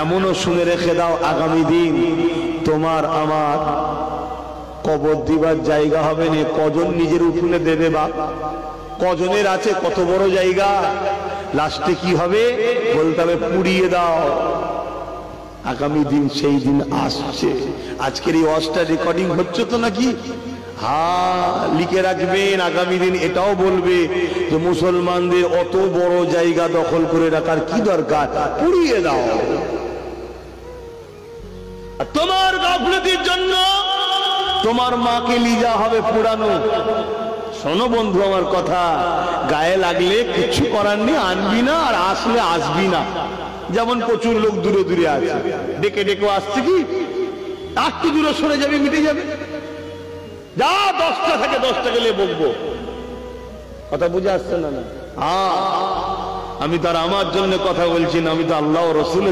এমনও শুনে রেখে দাও, আগামী দিন তোমার আমার কবর দিবার জায়গা হবে না। কজন নিজের উঠোনে দেবে বা কজনের আছে কত বড় জায়গা, লাস্টে কি হবে বলতে হবে পুড়িয়ে দাও। আগামী দিন সেই দিন আসছে। আজকের এই ওয়াজটা রেকর্ডিং হচ্ছে তো নাকি? হ্যাঁ, লিখে রাখবেন, আগামী দিন এটাও বলবে যে মুসলমানদের অত বড় জায়গা দখল করে রাখার কি দরকার, পুড়িয়ে দাও। তোমার গাফলতির জন্য তোমার মাকে লিজা হবে পুরানো। শোনো বন্ধু আমার কথা, গায়ে লাগলে কিছু করার নেই, আনবি না, আর আসলে আসবি না। যেমন প্রচুর লোক দূরে দূরে আছে, ডেকে ডেকে আসছে কি একটু দূরে সরে যাবে, মিটে যাবে। যা 10টা থাকে 10টা গেলে বকবো। কথা বুঝে আসছে না? না, আমি তার আমার জন্য কথা বলছি না, আমি তো আল্লাহ ও রসুলের